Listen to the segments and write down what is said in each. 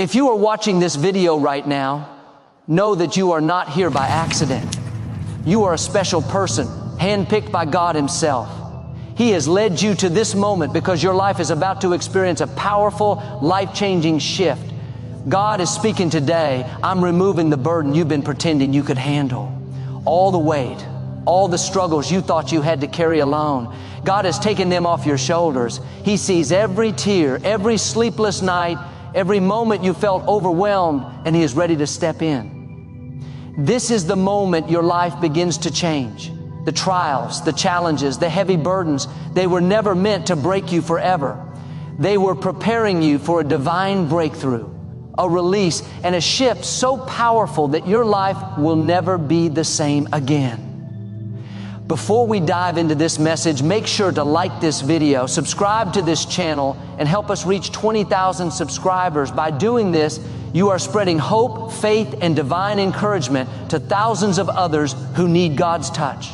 If you are watching this video right now, know that you are not here by accident. You are a special person, handpicked by God Himself. He has led you to this moment because your life is about to experience a powerful, life-changing shift. God is speaking today. I'm removing the burden you've been pretending you could handle. All the weight, all the struggles you thought you had to carry alone. God has taken them off your shoulders. He sees every tear, every sleepless night, every moment you felt overwhelmed, and He is ready to step in. This is the moment your life begins to change. The trials, the challenges, the heavy burdens, they were never meant to break you forever. They were preparing you for a divine breakthrough, a release, and a shift so powerful that your life will never be the same again. Before we dive into this message, make sure to like this video, subscribe to this channel, and help us reach 20,000 subscribers. By doing this, you are spreading hope, faith, and divine encouragement to thousands of others who need God's touch.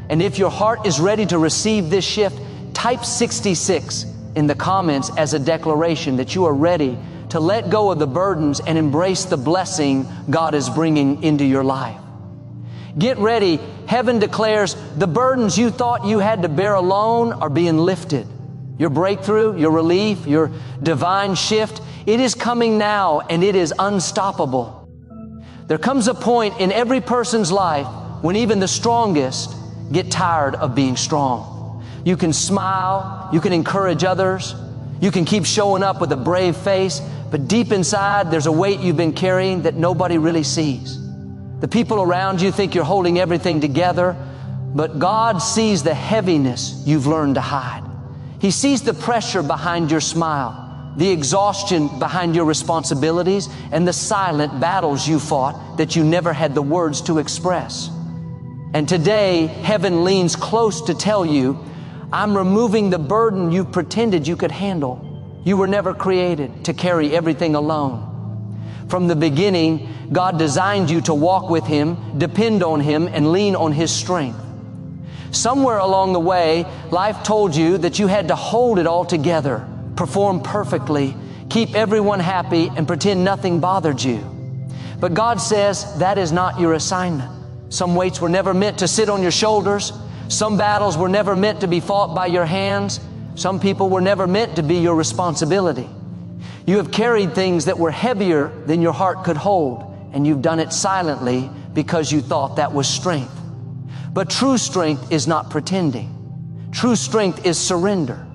And if your heart is ready to receive this shift, type 66 in the comments as a declaration that you are ready to let go of the burdens and embrace the blessing God is bringing into your life. Get ready. Heaven declares the burdens you thought you had to bear alone are being lifted. Your breakthrough, your relief, your divine shift, it is coming now, and it is unstoppable. There comes a point in every person's life when even the strongest get tired of being strong. You can smile, you can encourage others, you can keep showing up with a brave face, but deep inside there's a weight you've been carrying that nobody really sees. The people around you think you're holding everything together, but God sees the heaviness you've learned to hide. He sees the pressure behind your smile, the exhaustion behind your responsibilities, and the silent battles you fought that you never had the words to express. And today, heaven leans close to tell you, I'm removing the burden you pretended you could handle. You were never created to carry everything alone. From the beginning, God designed you to walk with Him, depend on Him, and lean on His strength. Somewhere along the way, life told you that you had to hold it all together, perform perfectly, keep everyone happy, and pretend nothing bothered you. But God says that is not your assignment. Some weights were never meant to sit on your shoulders. Some battles were never meant to be fought by your hands. Some people were never meant to be your responsibility. You have carried things that were heavier than your heart could hold, and you've done it silently because you thought that was strength. But true strength is not pretending. True strength is surrender.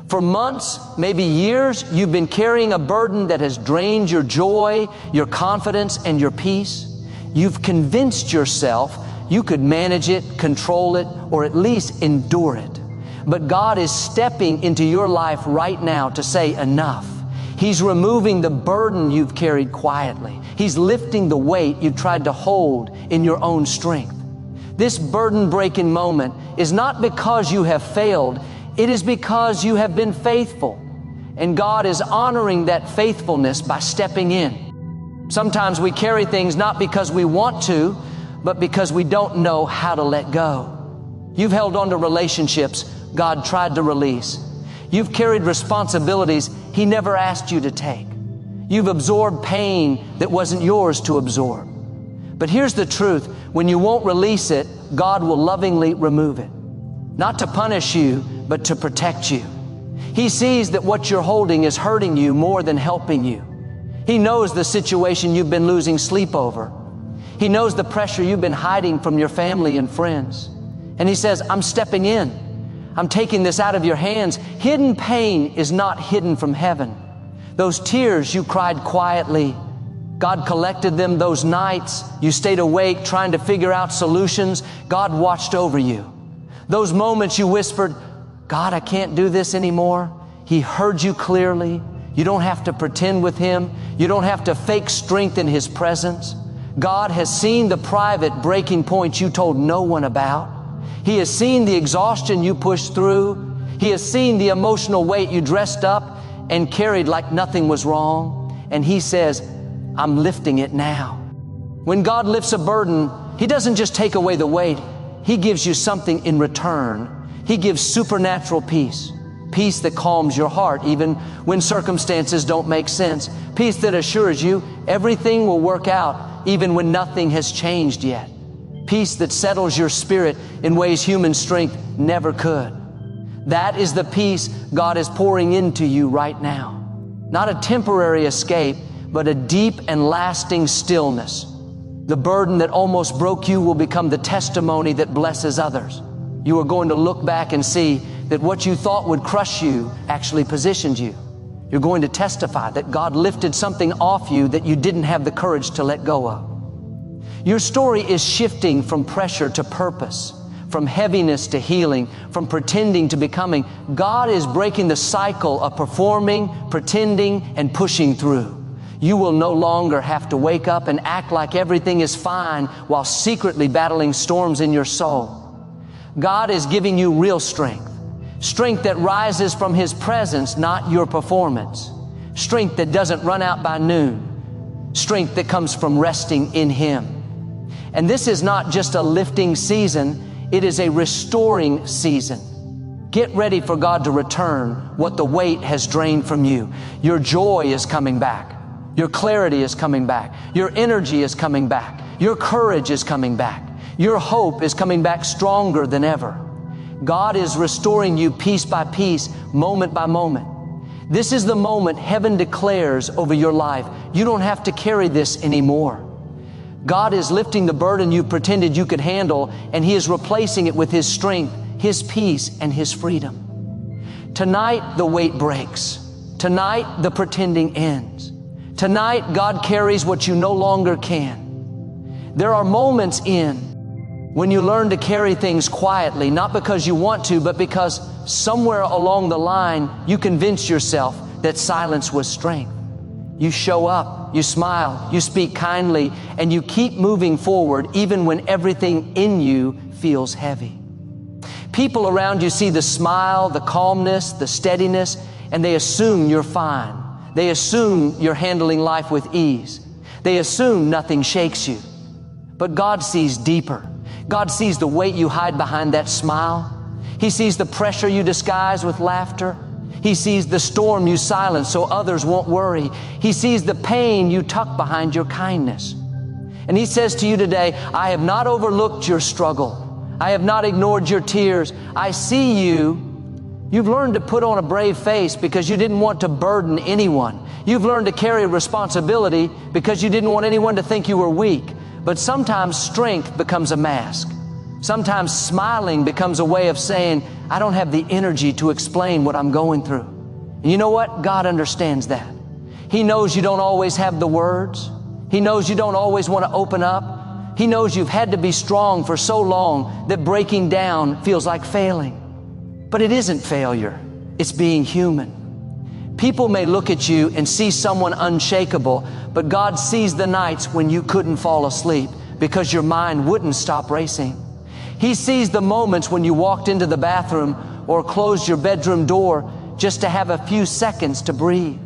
For months, maybe years, you've been carrying a burden that has drained your joy, your confidence, and your peace. You've convinced yourself you could manage it, control it, or at least endure it. But God is stepping into your life right now to say enough. He's removing the burden you've carried quietly. He's lifting the weight you tried to hold in your own strength. This burden-breaking moment is not because you have failed. It is because you have been faithful. And God is honoring that faithfulness by stepping in. Sometimes we carry things not because we want to, but because we don't know how to let go. You've held on to relationships God tried to release. You've carried responsibilities He never asked you to take. You've absorbed pain that wasn't yours to absorb. But here's the truth. When you won't release it, God will lovingly remove it. Not to punish you, but to protect you. He sees that what you're holding is hurting you more than helping you. He knows the situation you've been losing sleep over. He knows the pressure you've been hiding from your family and friends. And He says, I'm stepping in. I'm taking this out of your hands. Hidden pain is not hidden from heaven. Those tears you cried quietly, God collected them. Those nights you stayed awake trying to figure out solutions, God watched over you. Those moments you whispered, God, I can't do this anymore. He heard you clearly. You don't have to pretend with Him. You don't have to fake strength in His presence. God has seen the private breaking points you told no one about. He has seen the exhaustion you pushed through. He has seen the emotional weight you dressed up and carried like nothing was wrong. And He says, I'm lifting it now. When God lifts a burden, He doesn't just take away the weight. He gives you something in return. He gives supernatural peace. Peace that calms your heart even when circumstances don't make sense. Peace that assures you everything will work out even when nothing has changed yet. Peace that settles your spirit in ways human strength never could. That is the peace God is pouring into you right now. Not a temporary escape, but a deep and lasting stillness. The burden that almost broke you will become the testimony that blesses others. You are going to look back and see that what you thought would crush you actually positioned you. You're going to testify that God lifted something off you that you didn't have the courage to let go of. Your story is shifting from pressure to purpose, from heaviness to healing, from pretending to becoming. God is breaking the cycle of performing, pretending, and pushing through. You will no longer have to wake up and act like everything is fine while secretly battling storms in your soul. God is giving you real strength. Strength that rises from His presence, not your performance. Strength that doesn't run out by noon. Strength that comes from resting in Him. And this is not just a lifting season, it is a restoring season. Get ready for God to return what the weight has drained from you. Your joy is coming back. Your clarity is coming back. Your energy is coming back. Your courage is coming back. Your hope is coming back stronger than ever. God is restoring you piece by piece, moment by moment. This is the moment heaven declares over your life. You don't have to carry this anymore. God is lifting the burden you pretended you could handle, and He is replacing it with His strength, His peace, and His freedom. Tonight, the weight breaks. Tonight, the pretending ends. Tonight, God carries what you no longer can. There are moments when you learn to carry things quietly, not because you want to, but because somewhere along the line, you convince yourself that silence was strength. You show up, you smile, you speak kindly, and you keep moving forward even when everything in you feels heavy. People around you see the smile, the calmness, the steadiness, and they assume you're fine. They assume you're handling life with ease. They assume nothing shakes you. But God sees deeper. God sees the weight you hide behind that smile. He sees the pressure you disguise with laughter. He sees the storm you silence so others won't worry. He sees the pain you tuck behind your kindness. And He says to you today, I have not overlooked your struggle. I have not ignored your tears. I see you. You've learned to put on a brave face because you didn't want to burden anyone. You've learned to carry responsibility because you didn't want anyone to think you were weak. But sometimes strength becomes a mask. Sometimes smiling becomes a way of saying, I don't have the energy to explain what I'm going through. And you know what? God understands that. He knows you don't always have the words. He knows you don't always want to open up. He knows you've had to be strong for so long that breaking down feels like failing. But it isn't failure. It's being human. People may look at you and see someone unshakable, but God sees the nights when you couldn't fall asleep because your mind wouldn't stop racing. He sees the moments when you walked into the bathroom or closed your bedroom door just to have a few seconds to breathe.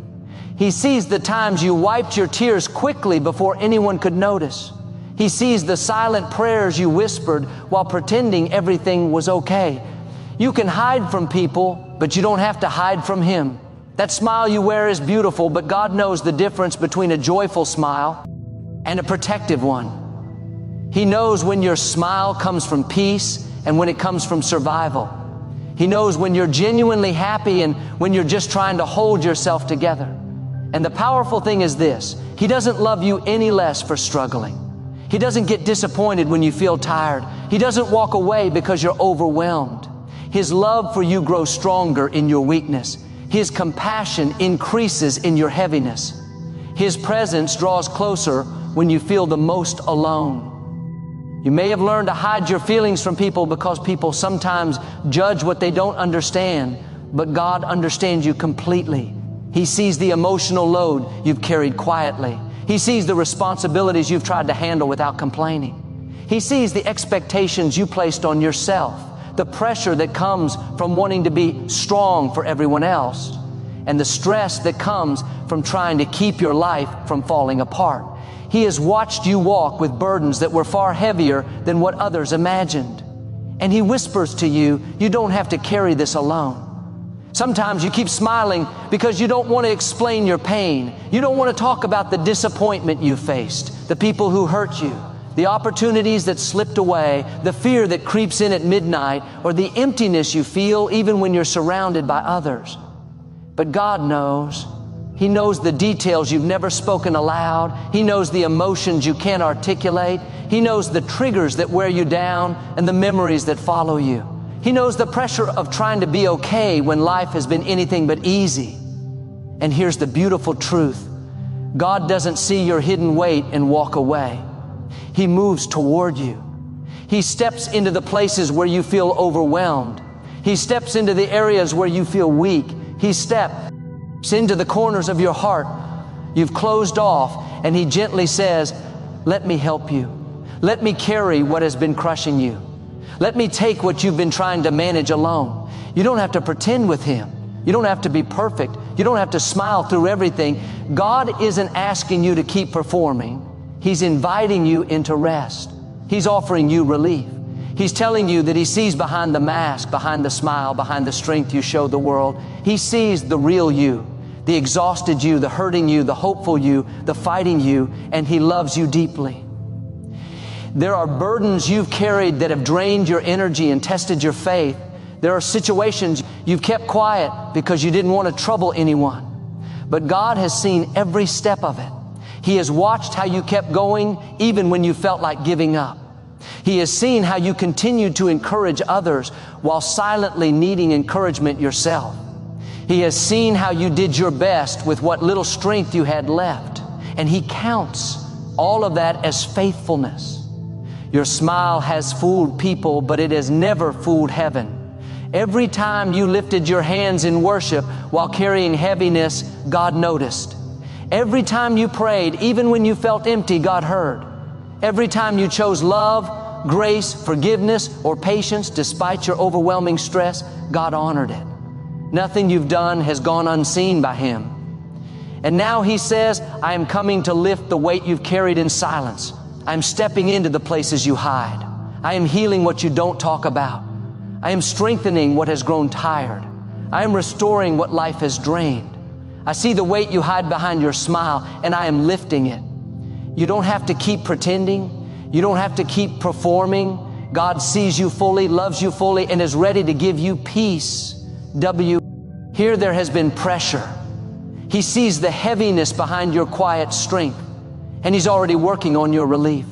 He sees the times you wiped your tears quickly before anyone could notice. He sees the silent prayers you whispered while pretending everything was okay. You can hide from people, but you don't have to hide from Him. That smile you wear is beautiful, but God knows the difference between a joyful smile and a protective one. He knows when your smile comes from peace and when it comes from survival. He knows when you're genuinely happy and when you're just trying to hold yourself together. And the powerful thing is this: He doesn't love you any less for struggling. He doesn't get disappointed when you feel tired. He doesn't walk away because you're overwhelmed. His love for you grows stronger in your weakness. His compassion increases in your heaviness. His presence draws closer when you feel the most alone. You may have learned to hide your feelings from people because people sometimes judge what they don't understand, but God understands you completely. He sees the emotional load you've carried quietly. He sees the responsibilities you've tried to handle without complaining. He sees the expectations you placed on yourself, the pressure that comes from wanting to be strong for everyone else, and the stress that comes from trying to keep your life from falling apart. He has watched you walk with burdens that were far heavier than what others imagined. And He whispers to you, you don't have to carry this alone. Sometimes you keep smiling because you don't want to explain your pain. You don't want to talk about the disappointment you faced, the people who hurt you, the opportunities that slipped away, the fear that creeps in at midnight, or the emptiness you feel even when you're surrounded by others. But God knows. He knows the details you've never spoken aloud. He knows the emotions you can't articulate. He knows the triggers that wear you down and the memories that follow you. He knows the pressure of trying to be okay when life has been anything but easy. And here's the beautiful truth. God doesn't see your hidden weight and walk away. He moves toward you. He steps into the places where you feel overwhelmed. He steps into the areas where you feel weak. He steps into the corners of your heart you've closed off, and He gently says, let me help you. Let me carry what has been crushing you. Let me take what you've been trying to manage alone. You don't have to pretend with Him. You don't have to be perfect. You don't have to smile through everything. God isn't asking you to keep performing. He's inviting you into rest. He's offering you relief. He's telling you that He sees behind the mask, behind the smile, behind the strength you show the world. He sees the real you, the exhausted you, the hurting you, the hopeful you, the fighting you, and He loves you deeply. There are burdens you've carried that have drained your energy and tested your faith. There are situations you've kept quiet because you didn't want to trouble anyone. But God has seen every step of it. He has watched how you kept going even when you felt like giving up. He has seen how you continued to encourage others while silently needing encouragement yourself. He has seen how you did your best with what little strength you had left. And He counts all of that as faithfulness. Your smile has fooled people, but it has never fooled heaven. Every time you lifted your hands in worship while carrying heaviness, God noticed. Every time you prayed, even when you felt empty, God heard. Every time you chose love, grace, forgiveness, or patience despite your overwhelming stress, God honored it. Nothing you've done has gone unseen by Him. And now He says, I am coming to lift the weight you've carried in silence. I am stepping into the places you hide. I am healing what you don't talk about. I am strengthening what has grown tired. I am restoring what life has drained. I see the weight you hide behind your smile, and I am lifting it. You don't have to keep pretending. You don't have to keep performing. God sees you fully, loves you fully, and is ready to give you peace. Here there has been pressure. He sees the heaviness behind your quiet strength, and He's already working on your relief.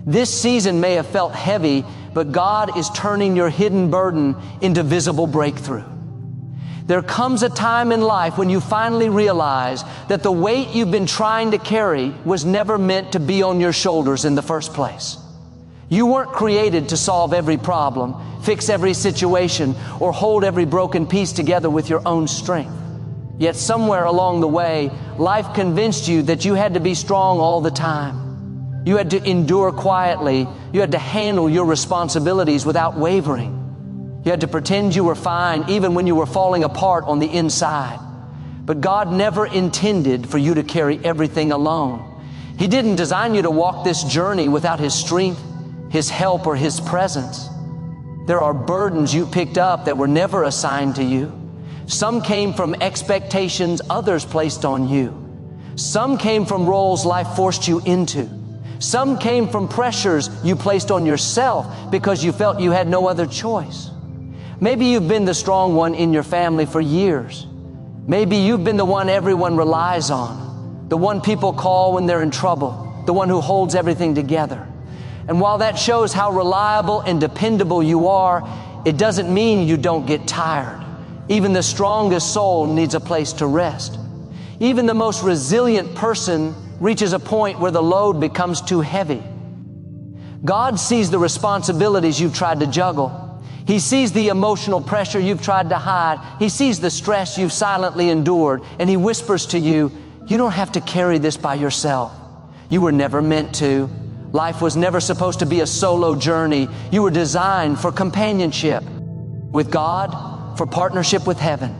This season may have felt heavy, but God is turning your hidden burden into visible breakthrough. There comes a time in life when you finally realize that the weight you've been trying to carry was never meant to be on your shoulders in the first place. You weren't created to solve every problem, fix every situation, or hold every broken piece together with your own strength. Yet somewhere along the way, life convinced you that you had to be strong all the time. You had to endure quietly. You had to handle your responsibilities without wavering. You had to pretend you were fine even when you were falling apart on the inside. But God never intended for you to carry everything alone. He didn't design you to walk this journey without His strength, His help, or His presence. There are burdens you picked up that were never assigned to you. Some came from expectations others placed on you. Some came from roles life forced you into. Some came from pressures you placed on yourself because you felt you had no other choice. Maybe you've been the strong one in your family for years. Maybe you've been the one everyone relies on, the one people call when they're in trouble, the one who holds everything together. And while that shows how reliable and dependable you are, it doesn't mean you don't get tired. Even the strongest soul needs a place to rest. Even the most resilient person reaches a point where the load becomes too heavy. God sees the responsibilities you've tried to juggle. He sees the emotional pressure you've tried to hide. He sees the stress you've silently endured, and He whispers to you, you don't have to carry this by yourself. You were never meant to. Life was never supposed to be a solo journey. You were designed for companionship with God, for partnership with heaven.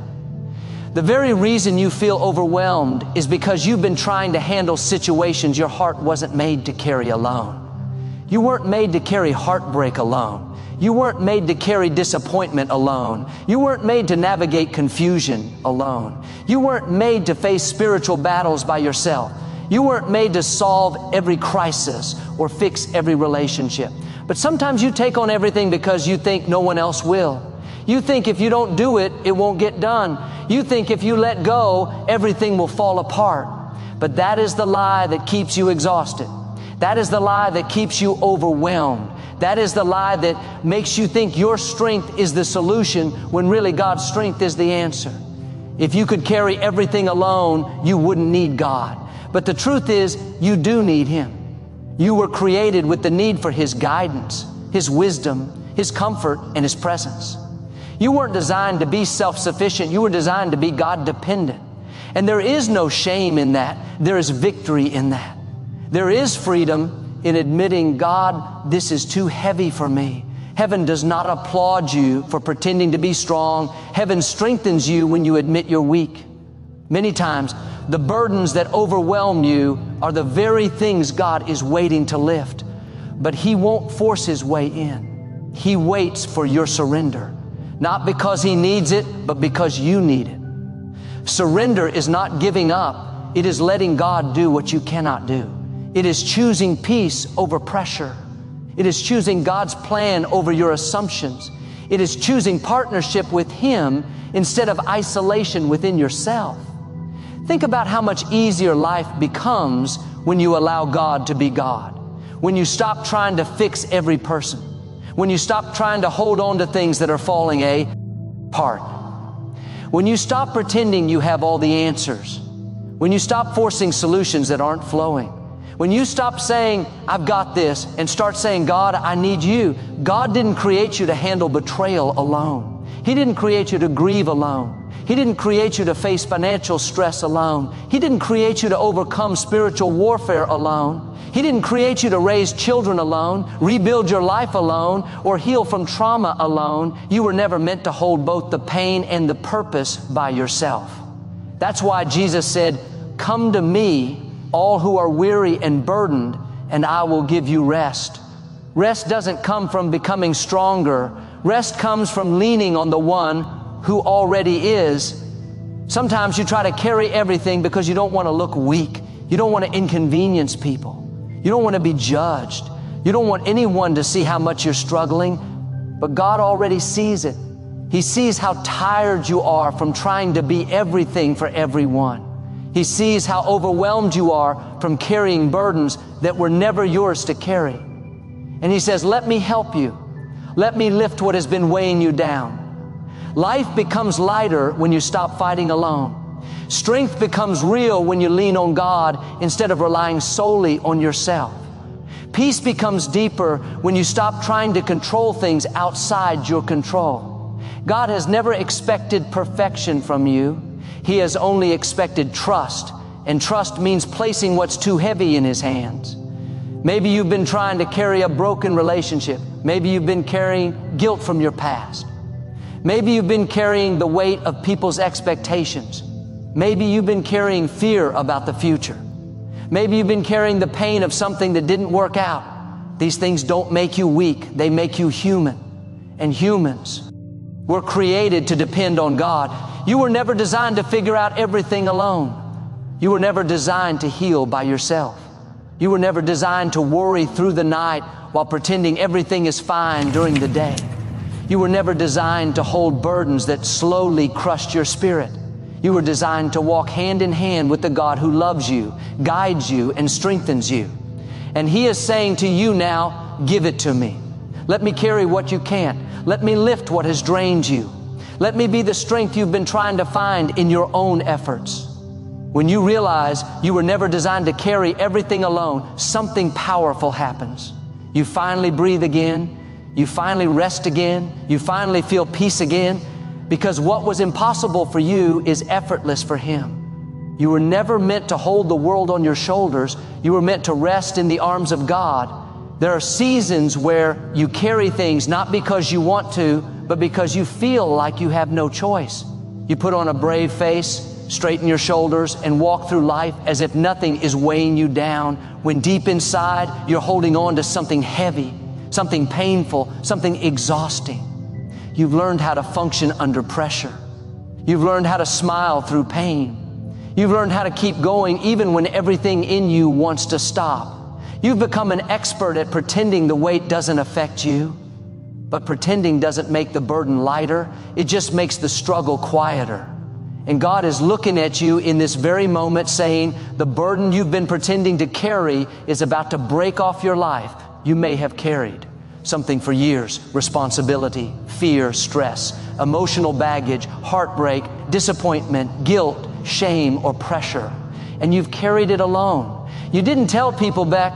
The very reason you feel overwhelmed is because you've been trying to handle situations your heart wasn't made to carry alone. You weren't made to carry heartbreak alone. You weren't made to carry disappointment alone. You weren't made to navigate confusion alone. You weren't made to face spiritual battles by yourself. You weren't made to solve every crisis or fix every relationship. But sometimes you take on everything because you think no one else will. You think if you don't do it, it won't get done. You think if you let go, everything will fall apart. But that is the lie that keeps you exhausted. That is the lie that keeps you overwhelmed. That is the lie that makes you think your strength is the solution when really God's strength is the answer. If you could carry everything alone, you wouldn't need God. But the truth is, you do need Him. You were created with the need for His guidance, His wisdom, His comfort, and His presence. You weren't designed to be self-sufficient. You were designed to be God-dependent. And there is no shame in that. There is victory in that. There is freedom in admitting, God, this is too heavy for me. Heaven does not applaud you for pretending to be strong. Heaven strengthens you when you admit you're weak. Many times, the burdens that overwhelm you are the very things God is waiting to lift. But He won't force His way in. He waits for your surrender. Not because He needs it, but because you need it. Surrender is not giving up. It is letting God do what you cannot do. It is choosing peace over pressure. It is choosing God's plan over your assumptions. It is choosing partnership with Him instead of isolation within yourself. Think about how much easier life becomes when you allow God to be God. When you stop trying to fix every person. When you stop trying to hold on to things that are falling apart. When you stop pretending you have all the answers. When you stop forcing solutions that aren't flowing. When you stop saying, I've got this, and start saying, God, I need you. God didn't create you to handle betrayal alone. He didn't create you to grieve alone. He didn't create you to face financial stress alone. He didn't create you to overcome spiritual warfare alone. He didn't create you to raise children alone, rebuild your life alone, or heal from trauma alone. You were never meant to hold both the pain and the purpose by yourself. That's why Jesus said, come to me, all who are weary and burdened, and I will give you rest. Rest doesn't come from becoming stronger. Rest comes from leaning on the one who already is. Sometimes you try to carry everything because you don't want to look weak. You don't want to inconvenience people. You don't want to be judged. You don't want anyone to see how much you're struggling. But God already sees it. He sees how tired you are from trying to be everything for everyone. He sees how overwhelmed you are from carrying burdens that were never yours to carry. And He says, let me help you. Let me lift what has been weighing you down. Life becomes lighter when you stop fighting alone. Strength becomes real when you lean on God instead of relying solely on yourself. Peace becomes deeper when you stop trying to control things outside your control. God has never expected perfection from you. He has only expected trust, and trust means placing what's too heavy in His hands. Maybe you've been trying to carry a broken relationship. Maybe you've been carrying guilt from your past. Maybe you've been carrying the weight of people's expectations. Maybe you've been carrying fear about the future. Maybe you've been carrying the pain of something that didn't work out. These things don't make you weak. They make you human. And humans were created to depend on God. You were never designed to figure out everything alone. You were never designed to heal by yourself. You were never designed to worry through the night while pretending everything is fine during the day. You were never designed to hold burdens that slowly crushed your spirit. You were designed to walk hand in hand with the God who loves you, guides you, and strengthens you. And He is saying to you now, give it to me. Let me carry what you can't. Let me lift what has drained you. Let me be the strength you've been trying to find in your own efforts. When you realize you were never designed to carry everything alone, something powerful happens. You finally breathe again. You finally rest again. You finally feel peace again, because what was impossible for you is effortless for Him. You were never meant to hold the world on your shoulders. You were meant to rest in the arms of God. There are seasons where you carry things not because you want to, but because you feel like you have no choice. You put on a brave face, straighten your shoulders, and walk through life as if nothing is weighing you down, when deep inside you're holding on to something heavy. something painful, something exhausting. You've learned how to function under pressure. You've learned how to smile through pain. You've learned how to keep going even when everything in you wants to stop. You've become an expert at pretending the weight doesn't affect you. But pretending doesn't make the burden lighter. It just makes the struggle quieter. And God is looking at you in this very moment saying, the burden you've been pretending to carry is about to break off your life. You may have carried something for years: responsibility, fear, stress, emotional baggage, heartbreak, disappointment, guilt, shame, or pressure. And you've carried it alone. You didn't tell people back.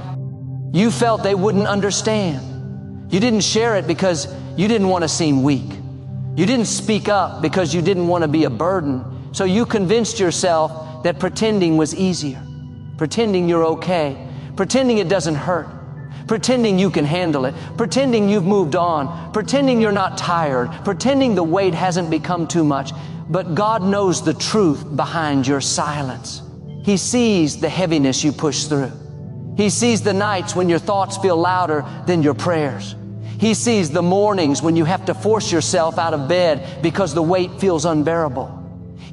You felt they wouldn't understand. You didn't share it because you didn't want to seem weak. You didn't speak up because you didn't want to be a burden. So you convinced yourself that pretending was easier. Pretending you're okay. Pretending it doesn't hurt. Pretending you can handle it. Pretending you've moved on. Pretending you're not tired. Pretending the weight hasn't become too much. But God knows the truth behind your silence. He sees the heaviness you push through. He sees the nights when your thoughts feel louder than your prayers. He sees the mornings when you have to force yourself out of bed because the weight feels unbearable.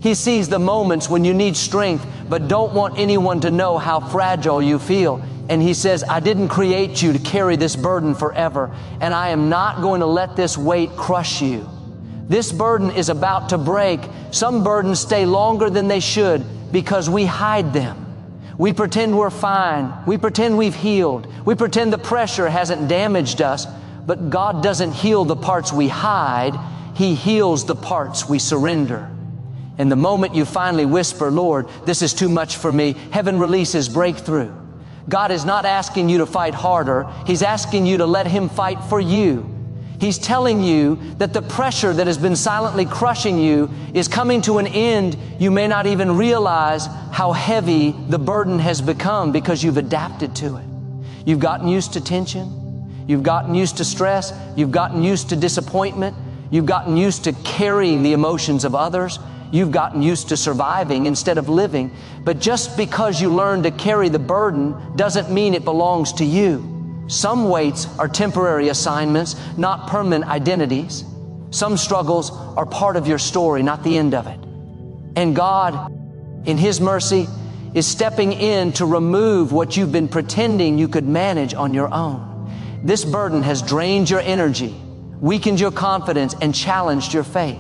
He sees the moments when you need strength but don't want anyone to know how fragile you feel. And He says, I didn't create you to carry this burden forever, and I am not going to let this weight crush you. This burden is about to break. Some burdens stay longer than they should because we hide them. We pretend we're fine. We pretend we've healed. We pretend the pressure hasn't damaged us. But God doesn't heal the parts we hide. He heals the parts we surrender. And the moment you finally whisper, Lord, this is too much for me, heaven releases breakthrough. God is not asking you to fight harder. He's asking you to let Him fight for you. He's telling you that the pressure that has been silently crushing you is coming to an end. You may not even realize how heavy the burden has become because you've adapted to it. You've gotten used to tension. You've gotten used to stress. You've gotten used to disappointment. You've gotten used to carrying the emotions of others. You've gotten used to surviving instead of living. But just because you learn to carry the burden doesn't mean it belongs to you. Some weights are temporary assignments, not permanent identities. Some struggles are part of your story, not the end of it. And God, in His mercy, is stepping in to remove what you've been pretending you could manage on your own. This burden has drained your energy, weakened your confidence, and challenged your faith.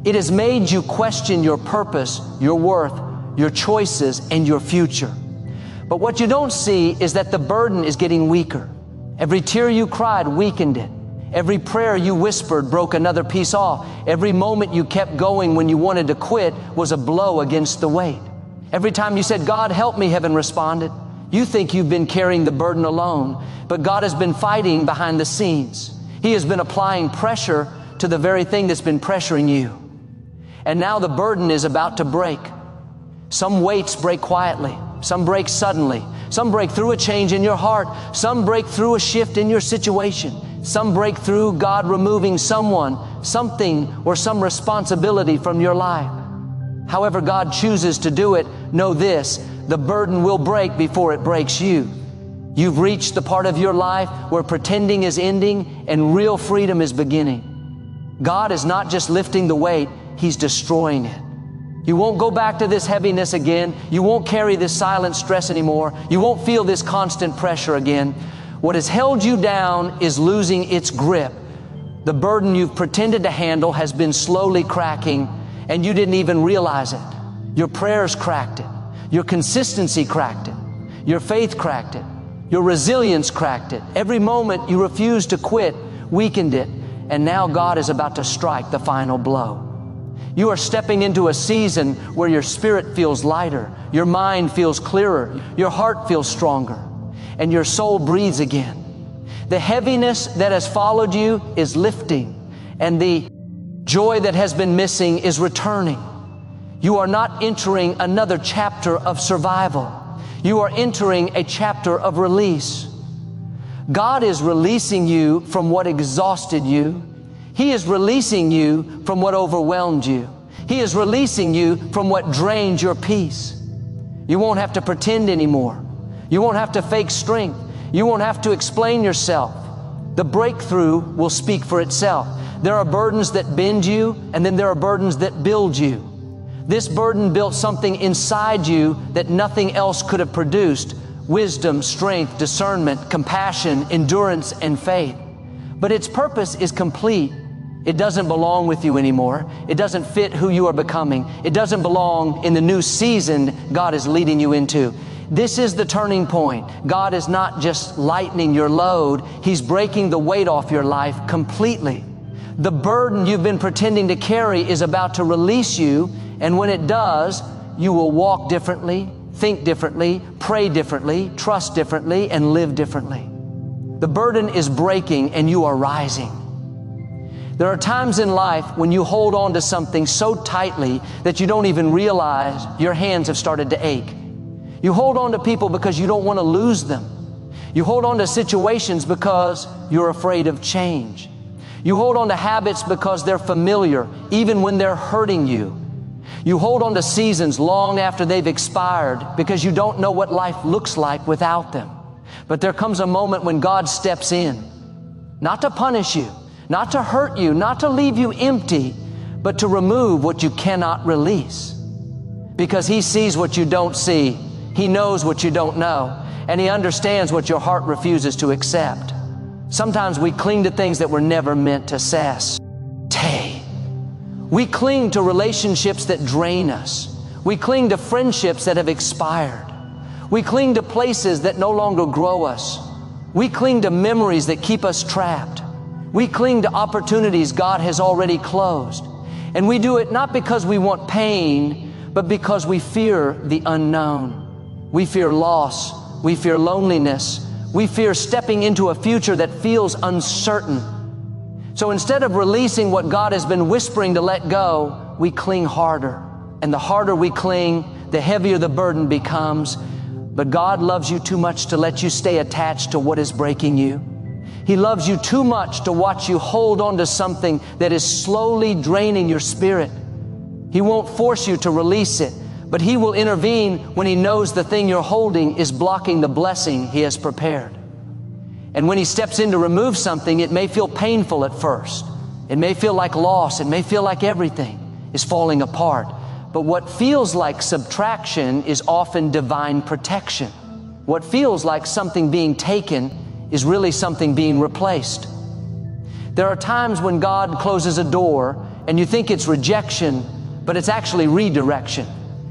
It has made you question your purpose, your worth, your choices, and your future. But what you don't see is that the burden is getting weaker. Every tear you cried weakened it. Every prayer you whispered broke another piece off. Every moment you kept going when you wanted to quit was a blow against the weight. Every time you said, God, help me, heaven responded. You think you've been carrying the burden alone, but God has been fighting behind the scenes. He has been applying pressure to the very thing that's been pressuring you. And now the burden is about to break. Some weights break quietly. Some break suddenly. Some break through a change in your heart. Some break through a shift in your situation. Some break through God removing someone, something, or some responsibility from your life. However God chooses to do it, know this, the burden will break before it breaks you. You've reached the part of your life where pretending is ending and real freedom is beginning. God is not just lifting the weight, He's destroying it. You won't go back to this heaviness again. You won't carry this silent stress anymore. You won't feel this constant pressure again. What has held you down is losing its grip. The burden you've pretended to handle has been slowly cracking, and you didn't even realize it. Your prayers cracked it. Your consistency cracked it. Your faith cracked it. Your resilience cracked it. Every moment you refused to quit weakened it, and now God is about to strike the final blow. You are stepping into a season where your spirit feels lighter, your mind feels clearer, your heart feels stronger, and your soul breathes again. The heaviness that has followed you is lifting, and the joy that has been missing is returning. You are not entering another chapter of survival. You are entering a chapter of release. God is releasing you from what exhausted you. He is releasing you from what overwhelmed you. He is releasing you from what drained your peace. You won't have to pretend anymore. You won't have to fake strength. You won't have to explain yourself. The breakthrough will speak for itself. There are burdens that bend you, and then there are burdens that build you. This burden built something inside you that nothing else could have produced: wisdom, strength, discernment, compassion, endurance, and faith. But its purpose is complete. It doesn't belong with you anymore. It doesn't fit who you are becoming. It doesn't belong in the new season God is leading you into. This is the turning point. God is not just lightening your load. He's breaking the weight off your life completely. The burden you've been pretending to carry is about to release you, and when it does, you will walk differently, think differently, pray differently, trust differently, and live differently. The burden is breaking and you are rising. There are times in life when you hold on to something so tightly that you don't even realize your hands have started to ache. You hold on to people because you don't want to lose them. You hold on to situations because you're afraid of change. You hold on to habits because they're familiar, even when they're hurting you. You hold on to seasons long after they've expired because you don't know what life looks like without them. But there comes a moment when God steps in, not to punish you, not to hurt you, not to leave you empty, but to remove what you cannot release. Because He sees what you don't see. He knows what you don't know. And He understands what your heart refuses to accept. Sometimes we cling to things that were never meant to sustain. We cling to relationships that drain us. We cling to friendships that have expired. We cling to places that no longer grow us. We cling to memories that keep us trapped. We cling to opportunities God has already closed. And we do it not because we want pain, but because we fear the unknown. We fear loss. We fear loneliness. We fear stepping into a future that feels uncertain. So instead of releasing what God has been whispering to let go, we cling harder. And the harder we cling, the heavier the burden becomes. But God loves you too much to let you stay attached to what is breaking you. He loves you too much to watch you hold on to something that is slowly draining your spirit. He won't force you to release it, but He will intervene when He knows the thing you're holding is blocking the blessing He has prepared. And when He steps in to remove something, it may feel painful at first. It may feel like loss. It may feel like everything is falling apart. But what feels like subtraction is often divine protection. What feels like something being taken is really something being replaced. There are times when God closes a door and you think it's rejection, but it's actually redirection.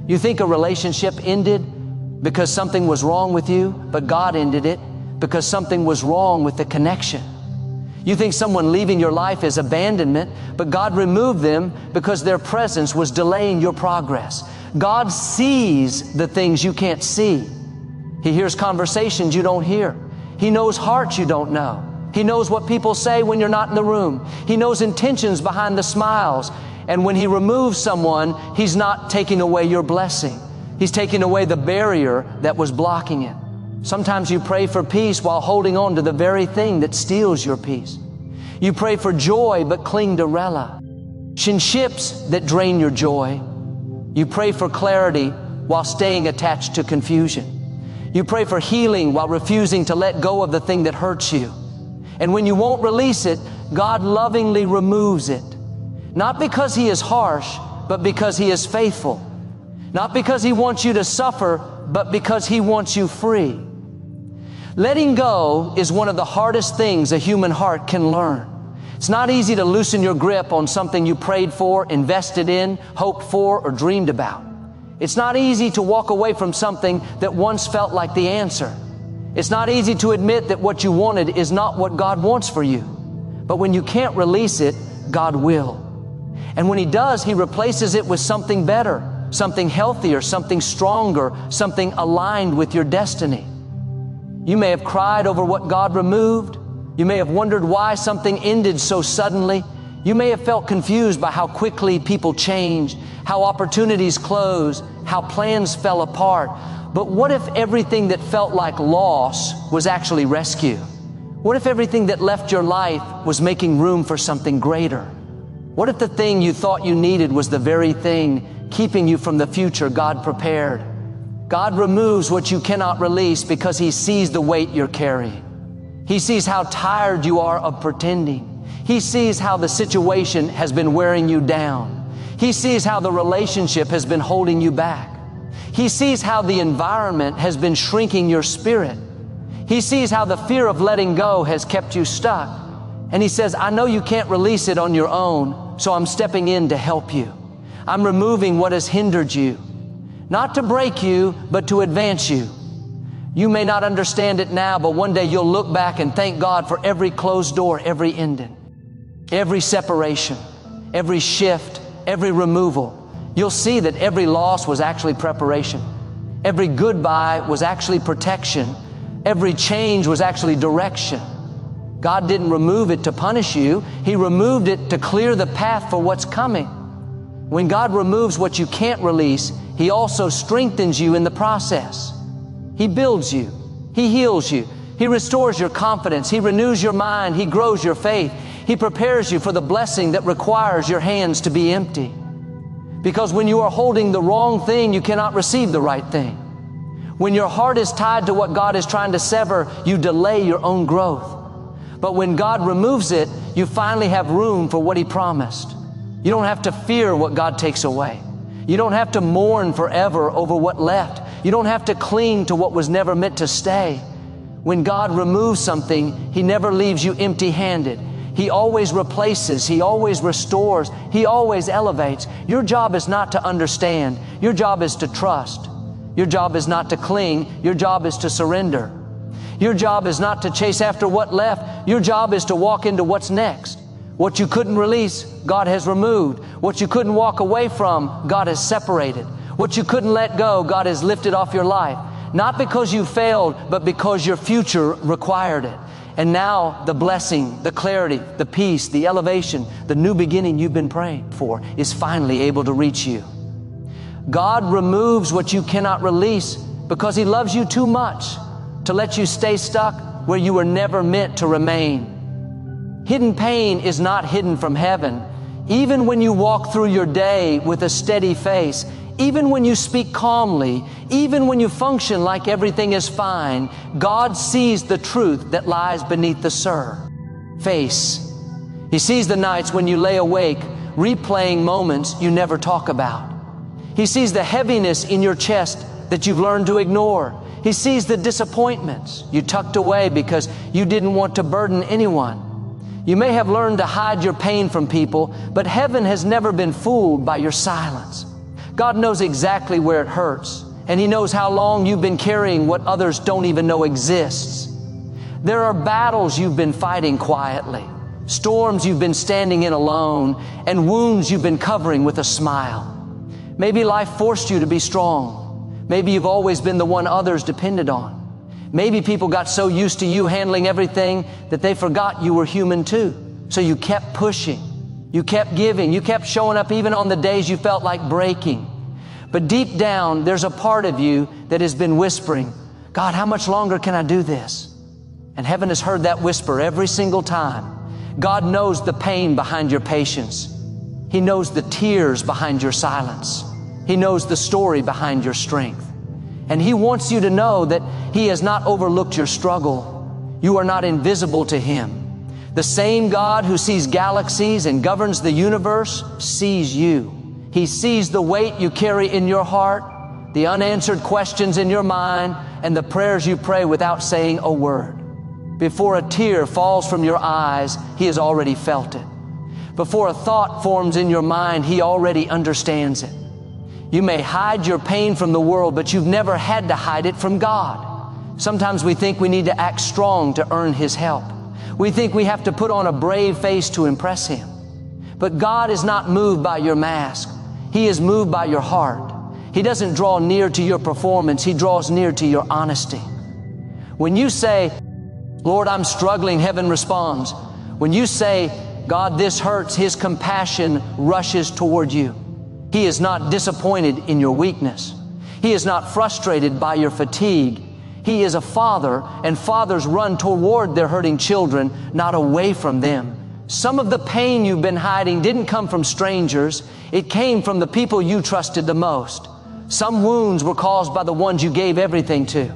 You think a relationship ended because something was wrong with you, but God ended it because something was wrong with the connection. You think someone leaving your life is abandonment, but God removed them because their presence was delaying your progress. God sees the things you can't see. He hears conversations you don't hear. He knows hearts you don't know. He knows what people say when you're not in the room. He knows intentions behind the smiles. And when He removes someone, He's not taking away your blessing. He's taking away the barrier that was blocking it. Sometimes you pray for peace while holding on to the very thing that steals your peace. You pray for joy but cling to relationships that drain your joy. You pray for clarity while staying attached to confusion. You pray for healing while refusing to let go of the thing that hurts you. And when you won't release it, God lovingly removes it. Not because He is harsh, but because He is faithful. Not because He wants you to suffer, but because He wants you free. Letting go is one of the hardest things a human heart can learn. It's not easy to loosen your grip on something you prayed for, invested in, hoped for, or dreamed about. It's not easy to walk away from something that once felt like the answer. It's not easy to admit that what you wanted is not what God wants for you. But when you can't release it, God will. And when He does, He replaces it with something better, something healthier, something stronger, something aligned with your destiny. You may have cried over what God removed. You may have wondered why something ended so suddenly. You may have felt confused by how quickly people change, how opportunities close, how plans fell apart. But what if everything that felt like loss was actually rescue? What if everything that left your life was making room for something greater? What if the thing you thought you needed was the very thing keeping you from the future God prepared? God removes what you cannot release because He sees the weight you're carrying. He sees how tired you are of pretending. He sees how the situation has been wearing you down. He sees how the relationship has been holding you back. He sees how the environment has been shrinking your spirit. He sees how the fear of letting go has kept you stuck. And He says, I know you can't release it on your own, so I'm stepping in to help you. I'm removing what has hindered you, not to break you, but to advance you. You may not understand it now, but one day you'll look back and thank God for every closed door, every ending, every separation, every shift, every removal. You'll see that every loss was actually preparation. Every goodbye was actually protection. Every change was actually direction. God didn't remove it to punish you. He removed it to clear the path for what's coming. When God removes what you can't release, He also strengthens you in the process. He builds you. He heals you. He restores your confidence. He renews your mind. He grows your faith. He prepares you for the blessing that requires your hands to be empty. Because when you are holding the wrong thing, you cannot receive the right thing. When your heart is tied to what God is trying to sever, you delay your own growth. But when God removes it, you finally have room for what He promised. You don't have to fear what God takes away. You don't have to mourn forever over what left. You don't have to cling to what was never meant to stay. When God removes something, He never leaves you empty-handed. He always replaces. He always restores. He always elevates. Your job is not to understand. Your job is to trust. Your job is not to cling. Your job is to surrender. Your job is not to chase after what left. Your job is to walk into what's next. What you couldn't release, God has removed. What you couldn't walk away from, God has separated. What you couldn't let go, God has lifted off your life. Not because you failed, but because your future required it. And now the blessing, the clarity, the peace, the elevation, the new beginning you've been praying for is finally able to reach you. God removes what you cannot release because He loves you too much to let you stay stuck where you were never meant to remain. Hidden pain is not hidden from heaven. Even when you walk through your day with a steady face, even when you speak calmly, even when you function like everything is fine, God sees the truth that lies beneath the surface. He sees the nights when you lay awake, replaying moments you never talk about. He sees the heaviness in your chest that you've learned to ignore. He sees the disappointments you tucked away because you didn't want to burden anyone. You may have learned to hide your pain from people, but heaven has never been fooled by your silence. God knows exactly where it hurts, and He knows how long you've been carrying what others don't even know exists. There are battles you've been fighting quietly, storms you've been standing in alone, and wounds you've been covering with a smile. Maybe life forced you to be strong. Maybe you've always been the one others depended on. Maybe people got so used to you handling everything that they forgot you were human too. So you kept pushing. You kept giving. You kept showing up even on the days you felt like breaking. But deep down, there's a part of you that has been whispering, God, how much longer can I do this? And heaven has heard that whisper every single time. God knows the pain behind your patience. He knows the tears behind your silence. He knows the story behind your strength. And He wants you to know that He has not overlooked your struggle. You are not invisible to Him. The same God who sees galaxies and governs the universe sees you. He sees the weight you carry in your heart, the unanswered questions in your mind, and the prayers you pray without saying a word. Before a tear falls from your eyes, He has already felt it. Before a thought forms in your mind, He already understands it. You may hide your pain from the world, but you've never had to hide it from God. Sometimes we think we need to act strong to earn His help. We think we have to put on a brave face to impress Him. But God is not moved by your mask. He is moved by your heart. He doesn't draw near to your performance. He draws near to your honesty. When you say, Lord, I'm struggling, heaven responds. When you say, God, this hurts, His compassion rushes toward you. He is not disappointed in your weakness. He is not frustrated by your fatigue. He is a father, and fathers run toward their hurting children, not away from them. Some of the pain you've been hiding didn't come from strangers. It came from the people you trusted the most. Some wounds were caused by the ones you gave everything to.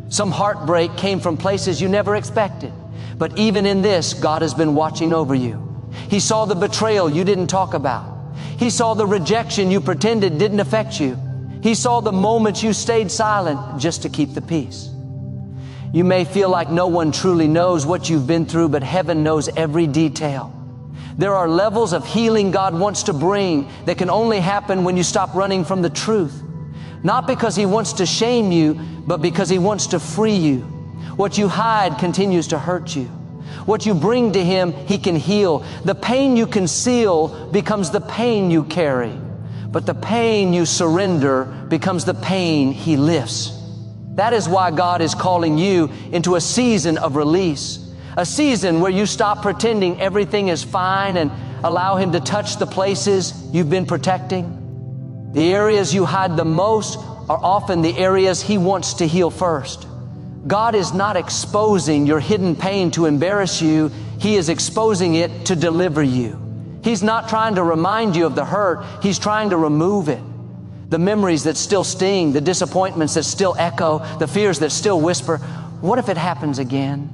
Some heartbreak came from places you never expected. But even in this, God has been watching over you. He saw the betrayal you didn't talk about. He saw the rejection you pretended didn't affect you. He saw the moments you stayed silent just to keep the peace. You may feel like no one truly knows what you've been through, but heaven knows every detail. There are levels of healing God wants to bring that can only happen when you stop running from the truth. Not because He wants to shame you, but because He wants to free you. What you hide continues to hurt you. What you bring to Him, He can heal. The pain you conceal becomes the pain you carry. But the pain you surrender becomes the pain He lifts. That is why God is calling you into a season of release. A season where you stop pretending everything is fine and allow Him to touch the places you've been protecting. The areas you hide the most are often the areas He wants to heal first. God is not exposing your hidden pain to embarrass you. He is exposing it to deliver you. He's not trying to remind you of the hurt. He's trying to remove it. The memories that still sting, the disappointments that still echo, the fears that still whisper, what if it happens again?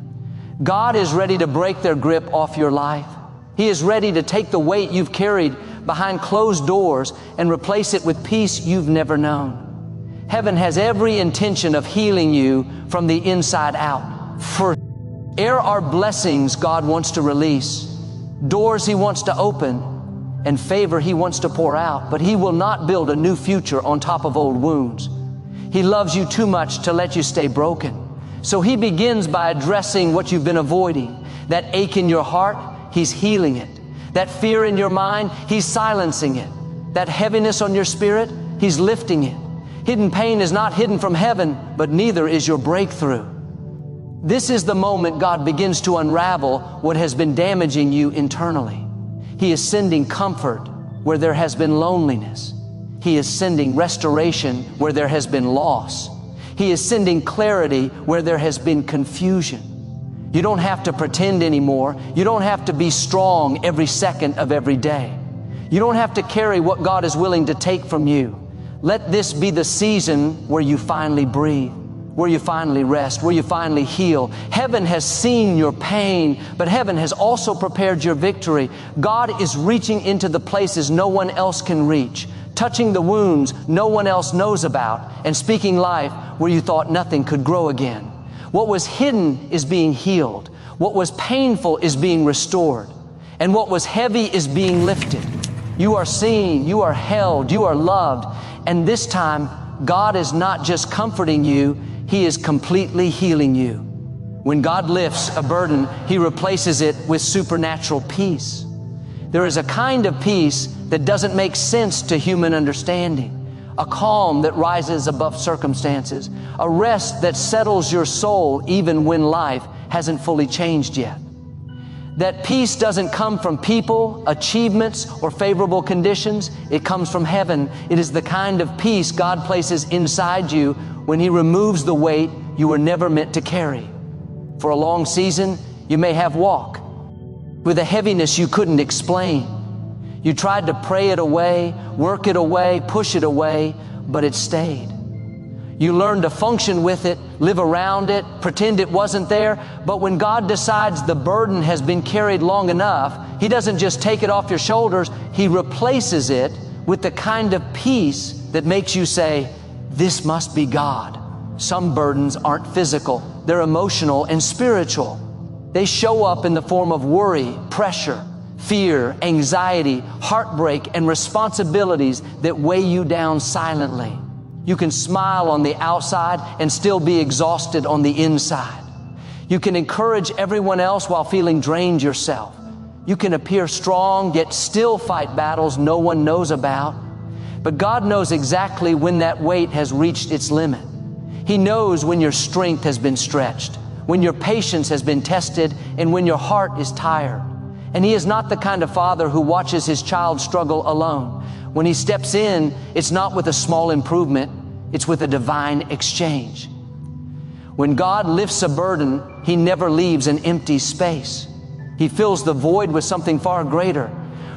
God is ready to break their grip off your life. He is ready to take the weight you've carried behind closed doors and replace it with peace you've never known. Heaven has every intention of healing you from the inside out. For there are blessings God wants to release, doors He wants to open, and favor He wants to pour out, but He will not build a new future on top of old wounds. He loves you too much to let you stay broken. So He begins by addressing what you've been avoiding. That ache in your heart, He's healing it. That fear in your mind, He's silencing it. That heaviness on your spirit, He's lifting it. Hidden pain is not hidden from heaven, but neither is your breakthrough. This is the moment God begins to unravel what has been damaging you internally. He is sending comfort where there has been loneliness. He is sending restoration where there has been loss. He is sending clarity where there has been confusion. You don't have to pretend anymore. You don't have to be strong every second of every day. You don't have to carry what God is willing to take from you. Let this be the season where you finally breathe, where you finally rest, where you finally heal. Heaven has seen your pain, but heaven has also prepared your victory. God is reaching into the places no one else can reach, touching the wounds no one else knows about, and speaking life where you thought nothing could grow again. What was hidden is being healed. What was painful is being restored. And what was heavy is being lifted. You are seen, you are held, you are loved. And this time, God is not just comforting you, He is completely healing you. When God lifts a burden, He replaces it with supernatural peace. There is a kind of peace that doesn't make sense to human understanding. A calm that rises above circumstances. A rest that settles your soul even when life hasn't fully changed yet. That peace doesn't come from people, achievements, or favorable conditions. It comes from heaven. It is the kind of peace God places inside you when He removes the weight you were never meant to carry. For a long season, you may have walked with a heaviness you couldn't explain. You tried to pray it away, work it away, push it away, but it stayed. You learned to function with it, live around it, pretend it wasn't there. But when God decides the burden has been carried long enough, He doesn't just take it off your shoulders. He replaces it with the kind of peace that makes you say, this must be God. Some burdens aren't physical. They're emotional and spiritual. They show up in the form of worry, pressure, fear, anxiety, heartbreak, and responsibilities that weigh you down silently. You can smile on the outside and still be exhausted on the inside. You can encourage everyone else while feeling drained yourself. You can appear strong, yet still fight battles no one knows about. But God knows exactly when that weight has reached its limit. He knows when your strength has been stretched, when your patience has been tested, and when your heart is tired. And He is not the kind of father who watches his child struggle alone. When He steps in, it's not with a small improvement, it's with a divine exchange. When God lifts a burden, He never leaves an empty space. He fills the void with something far greater.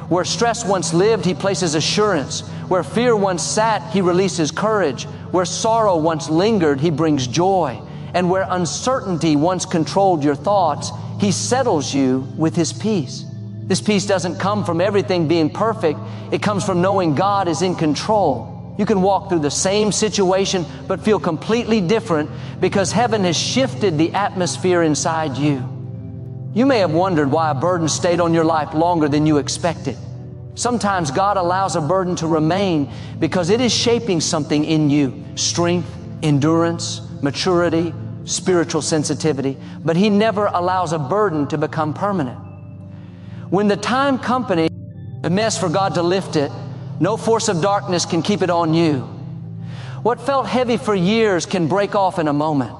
Where stress once lived, He places assurance. Where fear once sat, He releases courage. Where sorrow once lingered, He brings joy. And where uncertainty once controlled your thoughts, He settles you with His peace. This peace doesn't come from everything being perfect. It comes from knowing God is in control. You can walk through the same situation but feel completely different because heaven has shifted the atmosphere inside you. You may have wondered why a burden stayed on your life longer than you expected. Sometimes God allows a burden to remain because it is shaping something in you: strength, endurance, maturity, spiritual sensitivity. But He never allows a burden to become permanent. When the time comes, a mess for God to lift it, no force of darkness can keep it on you. What felt heavy for years can break off in a moment.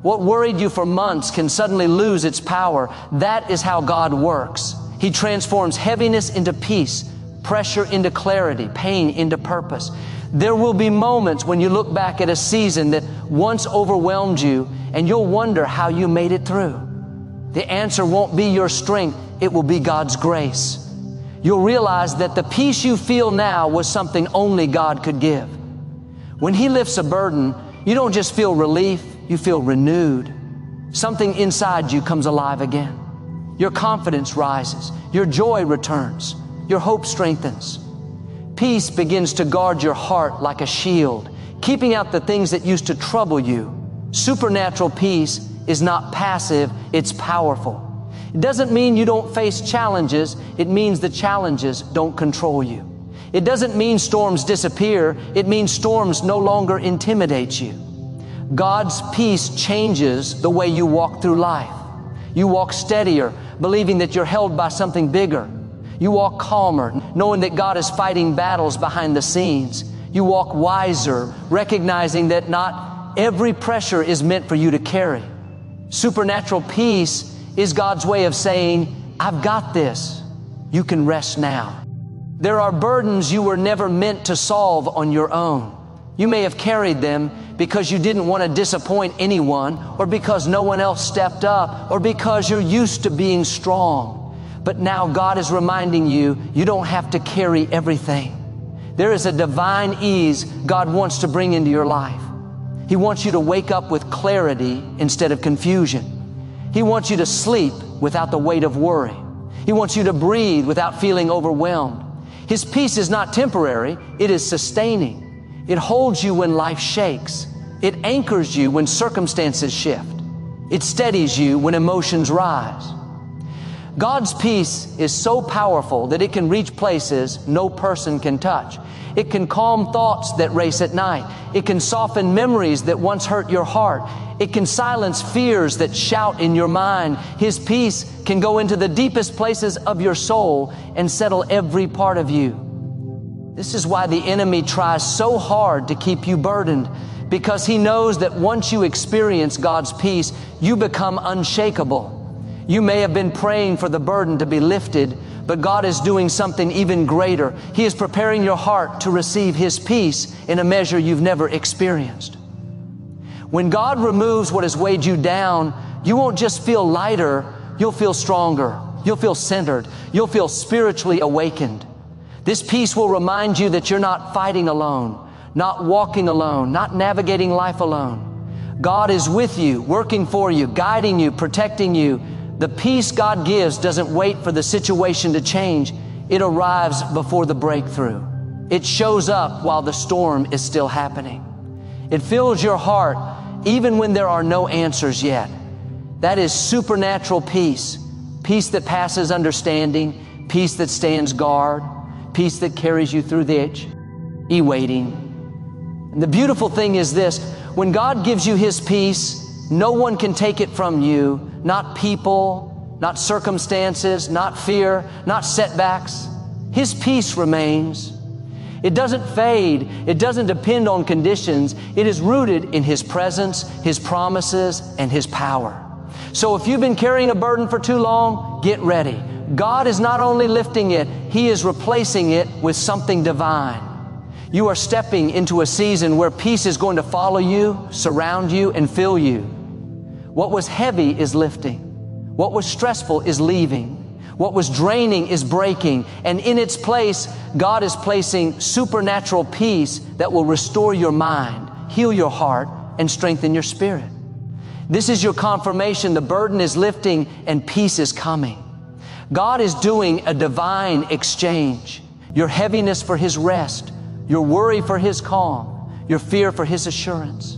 What worried you for months can suddenly lose its power. That is how God works. He transforms heaviness into peace, pressure into clarity, pain into purpose. There will be moments when you look back at a season that once overwhelmed you, and you'll wonder how you made it through. The answer won't be your strength, it will be God's grace. You'll realize that the peace you feel now was something only God could give. When He lifts a burden, you don't just feel relief, you feel renewed. Something inside you comes alive again. Your confidence rises, your joy returns, your hope strengthens. Peace begins to guard your heart like a shield, keeping out the things that used to trouble you. Supernatural peace is not passive, it's powerful. It doesn't mean you don't face challenges, it means the challenges don't control you. It doesn't mean storms disappear, it means storms no longer intimidate you. God's peace changes the way you walk through life. You walk steadier, believing that you're held by something bigger. You walk calmer, knowing that God is fighting battles behind the scenes. You walk wiser, recognizing that not every pressure is meant for you to carry. Supernatural peace is God's way of saying, I've got this. You can rest now. There are burdens you were never meant to solve on your own. You may have carried them because you didn't want to disappoint anyone, or because no one else stepped up, or because you're used to being strong. But now God is reminding you, you don't have to carry everything. There is a divine ease God wants to bring into your life. He wants you to wake up with clarity instead of confusion. He wants you to sleep without the weight of worry. He wants you to breathe without feeling overwhelmed. His peace is not temporary, it is sustaining. It holds you when life shakes. It anchors you when circumstances shift. It steadies you when emotions rise. God's peace is so powerful that it can reach places no person can touch. It can calm thoughts that race at night. It can soften memories that once hurt your heart. It can silence fears that shout in your mind. His peace can go into the deepest places of your soul and settle every part of you. This is why the enemy tries so hard to keep you burdened, because he knows that once you experience God's peace, you become unshakable. You may have been praying for the burden to be lifted, but God is doing something even greater. He is preparing your heart to receive His peace in a measure you've never experienced. When God removes what has weighed you down, you won't just feel lighter, you'll feel stronger. You'll feel centered. You'll feel spiritually awakened. This peace will remind you that you're not fighting alone, not walking alone, not navigating life alone. God is with you, working for you, guiding you, protecting you. The peace God gives doesn't wait for the situation to change. It arrives before the breakthrough. It shows up while the storm is still happening. It fills your heart even when there are no answers yet. That is supernatural peace. Peace that passes understanding, peace that stands guard, peace that carries you through the waiting. And the beautiful thing is this: when God gives you His peace, no one can take it from you, not people, not circumstances, not fear, not setbacks. His peace remains. It doesn't fade. It doesn't depend on conditions. It is rooted in His presence, His promises, and His power. So if you've been carrying a burden for too long, get ready. God is not only lifting it, He is replacing it with something divine. You are stepping into a season where peace is going to follow you, surround you, and fill you. What was heavy is lifting. What was stressful is leaving. What was draining is breaking. And in its place, God is placing supernatural peace that will restore your mind, heal your heart, and strengthen your spirit. This is your confirmation. The burden is lifting and peace is coming. God is doing a divine exchange. Your heaviness for His rest, your worry for His calm, your fear for His assurance.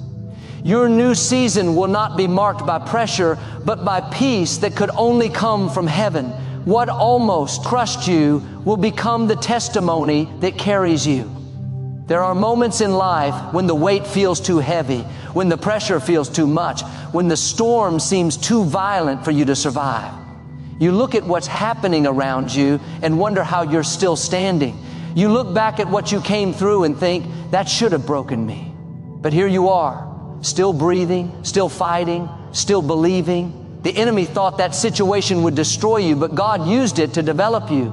Your new season will not be marked by pressure, but by peace that could only come from heaven. What almost crushed you will become the testimony that carries you. There are moments in life when the weight feels too heavy, when the pressure feels too much, when the storm seems too violent for you to survive. You look at what's happening around you and wonder how you're still standing. You look back at what you came through and think, that should have broken me. But here you are, still breathing, still fighting, still believing. The enemy thought that situation would destroy you, but God used it to develop you.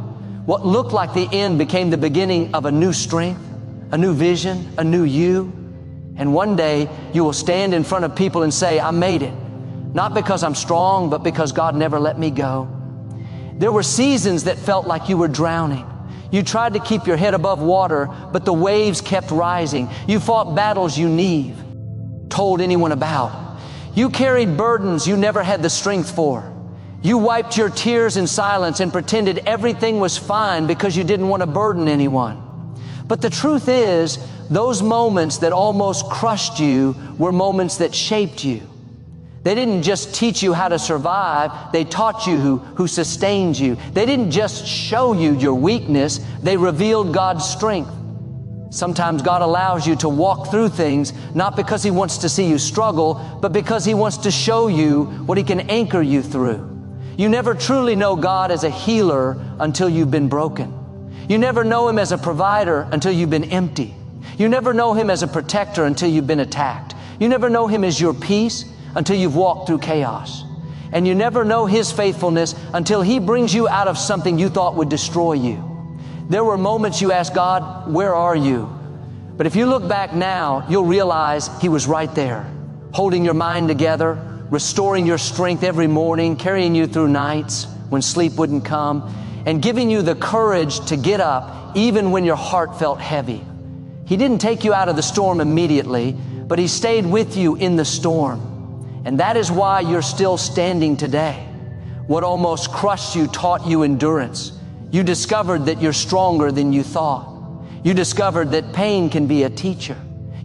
What looked like the end became the beginning of a new strength, a new vision, a new you. And one day you will stand in front of people and say, I made it. Not because I'm strong, but because God never let me go. There were seasons that felt like you were drowning. You tried to keep your head above water, but the waves kept rising. You fought battles you never told anyone about. You carried burdens you never had the strength for. You wiped your tears in silence and pretended everything was fine because you didn't want to burden anyone. But the truth is, those moments that almost crushed you were moments that shaped you. They didn't just teach you how to survive, they taught you who sustained you. They didn't just show you your weakness, they revealed God's strength. Sometimes God allows you to walk through things, not because He wants to see you struggle, but because He wants to show you what He can anchor you through. You never truly know God as a healer until you've been broken. You never know Him as a provider until you've been empty. You never know Him as a protector until you've been attacked. You never know Him as your peace until you've walked through chaos. And you never know His faithfulness until He brings you out of something you thought would destroy you. There were moments you asked God, where are you? But if you look back now, you'll realize He was right there, holding your mind together, restoring your strength every morning, carrying you through nights when sleep wouldn't come, and giving you the courage to get up even when your heart felt heavy. He didn't take you out of the storm immediately, but He stayed with you in the storm. And that is why you're still standing today. What almost crushed you taught you endurance. You discovered that you're stronger than you thought. You discovered that pain can be a teacher.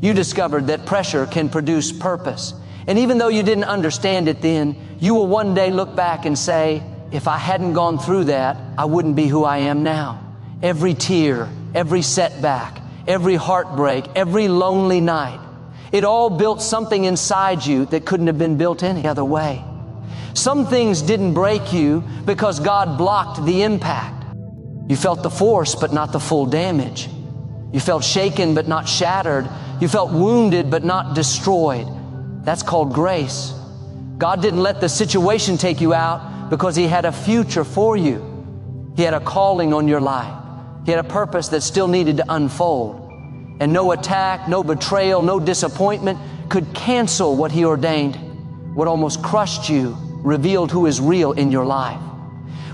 You discovered that pressure can produce purpose. And even though you didn't understand it then, you will one day look back and say, if I hadn't gone through that, I wouldn't be who I am now. Every tear, every setback, every heartbreak, every lonely night, it all built something inside you that couldn't have been built any other way. Some things didn't break you because God blocked the impact. You felt the force, but not the full damage. You felt shaken, but not shattered. You felt wounded, but not destroyed. That's called grace. God didn't let the situation take you out because He had a future for you. He had a calling on your life. He had a purpose that still needed to unfold. And no attack, no betrayal, no disappointment could cancel what He ordained. What almost crushed you revealed who is real in your life.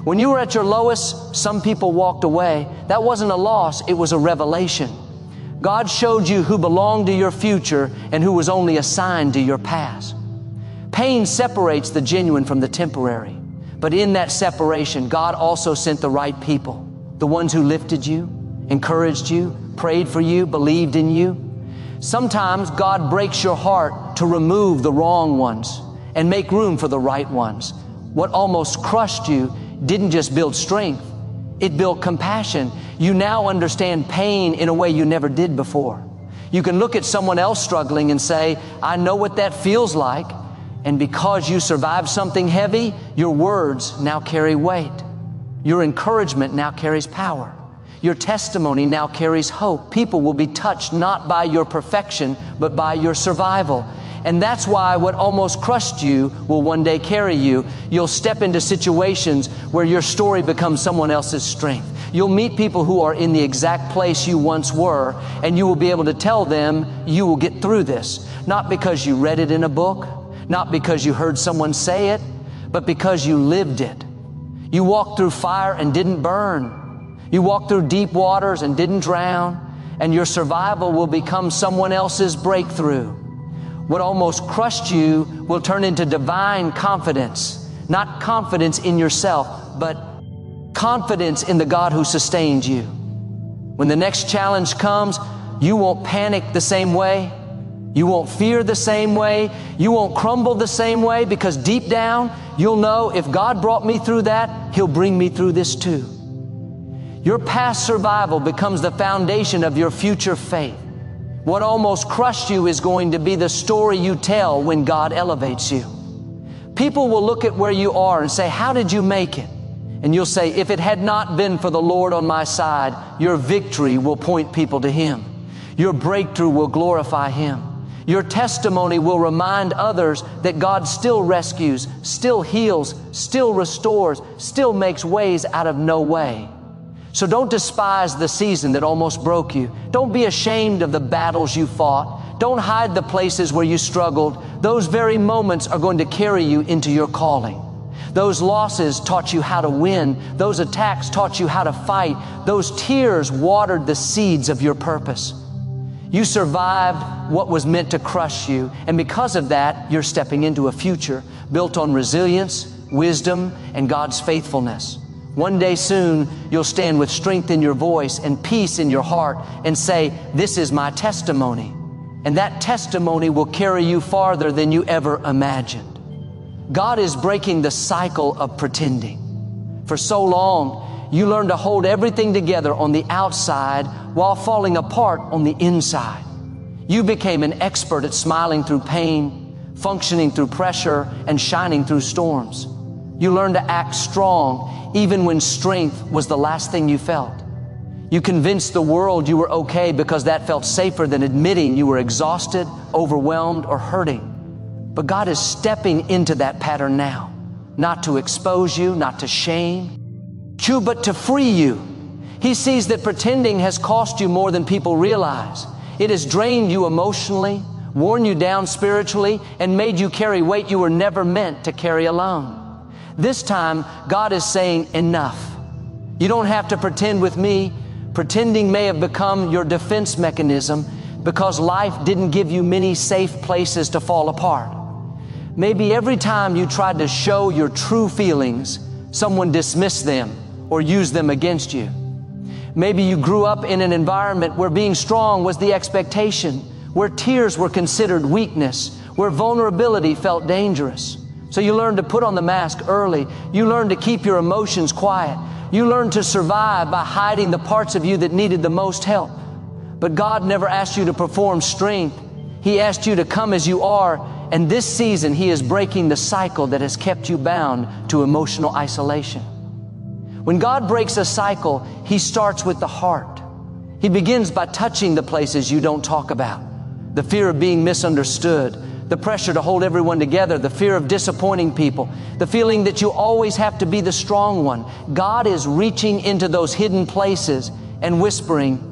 When you were at your lowest, some people walked away. That wasn't a loss, it was a revelation. God showed you who belonged to your future and who was only assigned to your past. Pain separates the genuine from the temporary. But in that separation, God also sent the right people, the ones who lifted you, encouraged you, prayed for you, believed in you. Sometimes God breaks your heart to remove the wrong ones and make room for the right ones. What almost crushed you didn't just build strength, it built compassion. You now understand pain in a way you never did before. You can look at someone else struggling and say, I know what that feels like. And because you survived something heavy, your words now carry weight. Your encouragement now carries power. Your testimony now carries hope. People will be touched not by your perfection, but by your survival. And that's why what almost crushed you will one day carry you. You'll step into situations where your story becomes someone else's strength. You'll meet people who are in the exact place you once were, and you will be able to tell them you will get through this. Not because you read it in a book, not because you heard someone say it, but because you lived it. You walked through fire and didn't burn. You walked through deep waters and didn't drown, and your survival will become someone else's breakthrough. What almost crushed you will turn into divine confidence. Not confidence in yourself, but confidence in the God who sustains you. When the next challenge comes, you won't panic the same way. You won't fear the same way. You won't crumble the same way, because deep down, you'll know if God brought me through that, He'll bring me through this too. Your past survival becomes the foundation of your future faith. What almost crushed you is going to be the story you tell when God elevates you. People will look at where you are and say, how did you make it? And you'll say, if it had not been for the Lord on my side, your victory will point people to Him. Your breakthrough will glorify Him. Your testimony will remind others that God still rescues, still heals, still restores, still makes ways out of no way. So don't despise the season that almost broke you. Don't be ashamed of the battles you fought. Don't hide the places where you struggled. Those very moments are going to carry you into your calling. Those losses taught you how to win. Those attacks taught you how to fight. Those tears watered the seeds of your purpose. You survived what was meant to crush you, and because of that, you're stepping into a future built on resilience, wisdom, and God's faithfulness. One day soon, you'll stand with strength in your voice and peace in your heart and say, this is my testimony. And that testimony will carry you farther than you ever imagined. God is breaking the cycle of pretending. For so long, you learned to hold everything together on the outside while falling apart on the inside. You became an expert at smiling through pain, functioning through pressure, and shining through storms. You learned to act strong even when strength was the last thing you felt. You convinced the world you were okay because that felt safer than admitting you were exhausted, overwhelmed, or hurting. But God is stepping into that pattern now, not to expose you, not to shame you, but to free you. He sees that pretending has cost you more than people realize. It has drained you emotionally, worn you down spiritually, and made you carry weight you were never meant to carry alone. This time, God is saying, enough. You don't have to pretend with me. Pretending may have become your defense mechanism because life didn't give you many safe places to fall apart. Maybe every time you tried to show your true feelings, someone dismissed them or used them against you. Maybe you grew up in an environment where being strong was the expectation, where tears were considered weakness, where vulnerability felt dangerous. So you learned to put on the mask early. You learned to keep your emotions quiet. You learned to survive by hiding the parts of you that needed the most help. But God never asked you to perform strength. He asked you to come as you are. And this season, He is breaking the cycle that has kept you bound to emotional isolation. When God breaks a cycle, He starts with the heart. He begins by touching the places you don't talk about. The fear of being misunderstood, the pressure to hold everyone together, the fear of disappointing people, the feeling that you always have to be the strong one. God is reaching into those hidden places and whispering,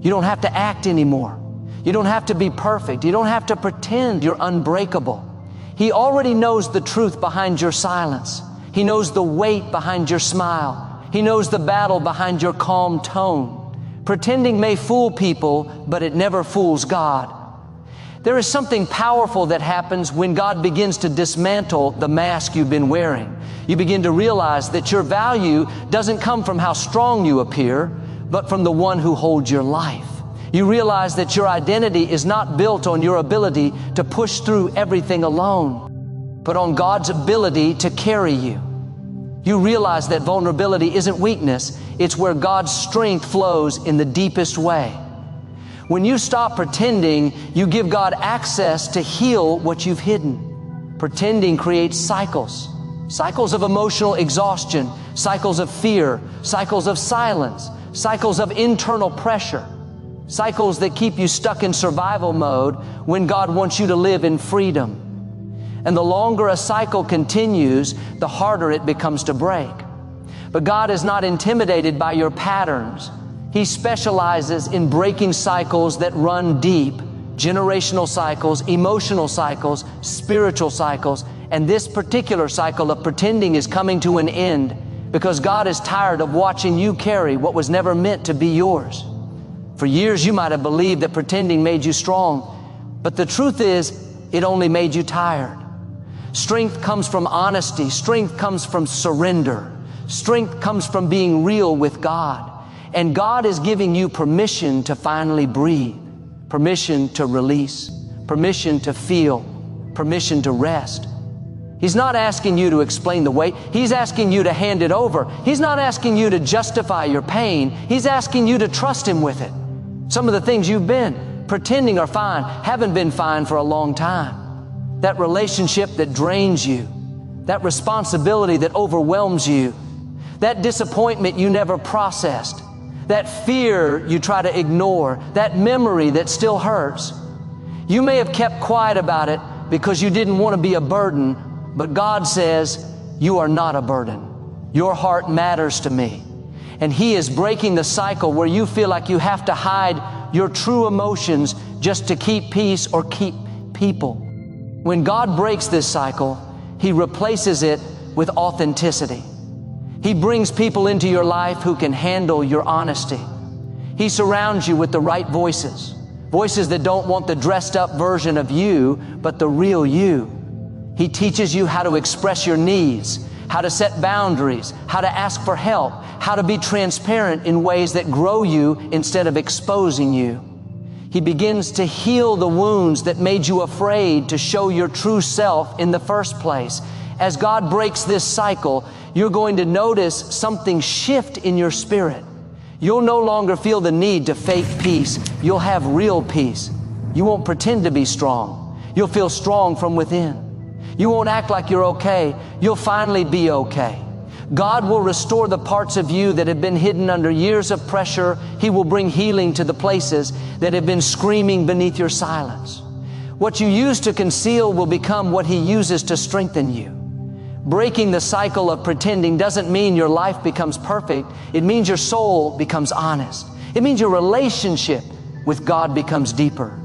you don't have to act anymore. You don't have to be perfect. You don't have to pretend you're unbreakable. He already knows the truth behind your silence. He knows the weight behind your smile. He knows the battle behind your calm tone. Pretending may fool people, but it never fools God. There is something powerful that happens when God begins to dismantle the mask you've been wearing. You begin to realize that your value doesn't come from how strong you appear, but from the one who holds your life. You realize that your identity is not built on your ability to push through everything alone, but on God's ability to carry you. You realize that vulnerability isn't weakness, it's where God's strength flows in the deepest way. When you stop pretending, you give God access to heal what you've hidden. Pretending creates cycles. Cycles of emotional exhaustion, cycles of fear, cycles of silence, cycles of internal pressure, cycles that keep you stuck in survival mode when God wants you to live in freedom. And the longer a cycle continues, the harder it becomes to break. But God is not intimidated by your patterns. He specializes in breaking cycles that run deep, generational cycles, emotional cycles, spiritual cycles. And this particular cycle of pretending is coming to an end because God is tired of watching you carry what was never meant to be yours. For years, you might have believed that pretending made you strong. But the truth is, it only made you tired. Strength comes from honesty. Strength comes from surrender. Strength comes from being real with God. And God is giving you permission to finally breathe, permission to release, permission to feel, permission to rest. He's not asking you to explain the weight. He's asking you to hand it over. He's not asking you to justify your pain. He's asking you to trust Him with it. Some of the things you've been pretending are fine haven't been fine for a long time. That relationship that drains you, that responsibility that overwhelms you, that disappointment you never processed, that fear you try to ignore, that memory that still hurts. You may have kept quiet about it because you didn't want to be a burden, but God says, you are not a burden. Your heart matters to me. And He is breaking the cycle where you feel like you have to hide your true emotions just to keep peace or keep people. When God breaks this cycle, He replaces it with authenticity. He brings people into your life who can handle your honesty. He surrounds you with the right voices, voices that don't want the dressed up version of you, but the real you. He teaches you how to express your needs, how to set boundaries, how to ask for help, how to be transparent in ways that grow you instead of exposing you. He begins to heal the wounds that made you afraid to show your true self in the first place. As God breaks this cycle, you're going to notice something shift in your spirit. You'll no longer feel the need to fake peace. You'll have real peace. You won't pretend to be strong. You'll feel strong from within. You won't act like you're okay. You'll finally be okay. God will restore the parts of you that have been hidden under years of pressure. He will bring healing to the places that have been screaming beneath your silence. What you used to conceal will become what He uses to strengthen you. Breaking the cycle of pretending doesn't mean your life becomes perfect. It means your soul becomes honest. It means your relationship with God becomes deeper.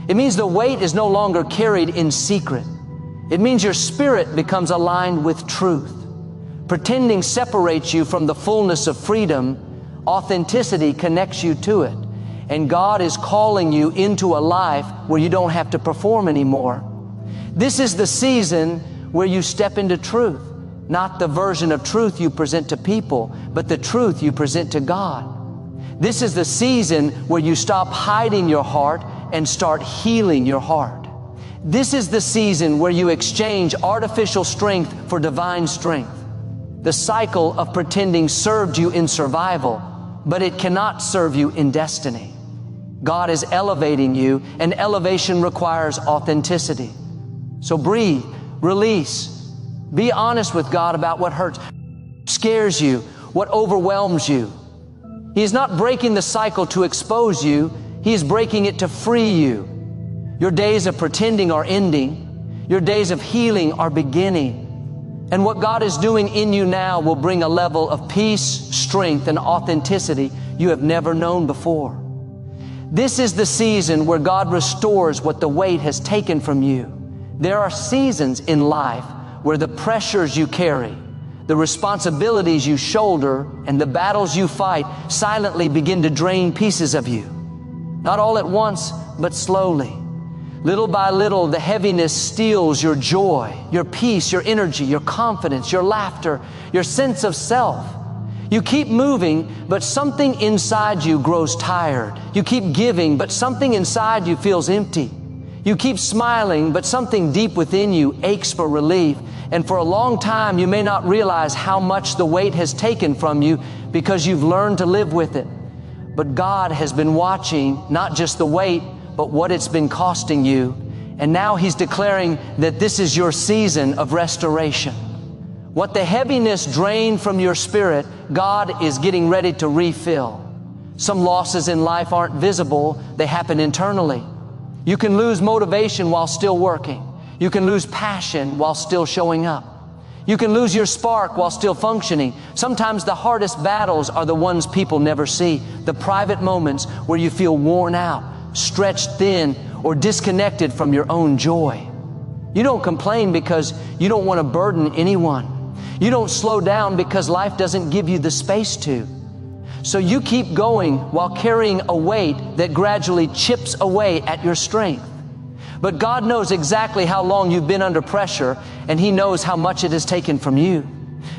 It means the weight is no longer carried in secret. It means your spirit becomes aligned with truth. Pretending separates you from the fullness of freedom. Authenticity connects you to it. And God is calling you into a life where you don't have to perform anymore. This is the season where you step into truth, not the version of truth you present to people, but the truth you present to God. This is the season where you stop hiding your heart and start healing your heart. This is the season where you exchange artificial strength for divine strength. The cycle of pretending served you in survival, but it cannot serve you in destiny. God is elevating you, and elevation requires authenticity. So breathe, release, be honest with God about what hurts, scares you, what overwhelms you. He is not breaking the cycle to expose you. He is breaking it to free you. Your days of pretending are ending. Your days of healing are beginning. And what God is doing in you now will bring a level of peace, strength, and authenticity you have never known before. This is the season where God restores what the weight has taken from you. There are seasons in life where the pressures you carry, the responsibilities you shoulder, and the battles you fight silently begin to drain pieces of you. Not all at once, but slowly. Little by little, the heaviness steals your joy, your peace, your energy, your confidence, your laughter, your sense of self. You keep moving, but something inside you grows tired. You keep giving, but something inside you feels empty. You keep smiling, but something deep within you aches for relief. And for a long time, you may not realize how much the weight has taken from you because you've learned to live with it. But God has been watching not just the weight, but what it's been costing you. And now He's declaring that this is your season of restoration. What the heaviness drained from your spirit, God is getting ready to refill. Some losses in life aren't visible, they happen internally. You can lose motivation while still working. You can lose passion while still showing up. You can lose your spark while still functioning. Sometimes the hardest battles are the ones people never see, the private moments where you feel worn out, stretched thin, or disconnected from your own joy. You don't complain because you don't want to burden anyone. You don't slow down because life doesn't give you the space to. So you keep going while carrying a weight that gradually chips away at your strength. But God knows exactly how long you've been under pressure, and He knows how much it has taken from you.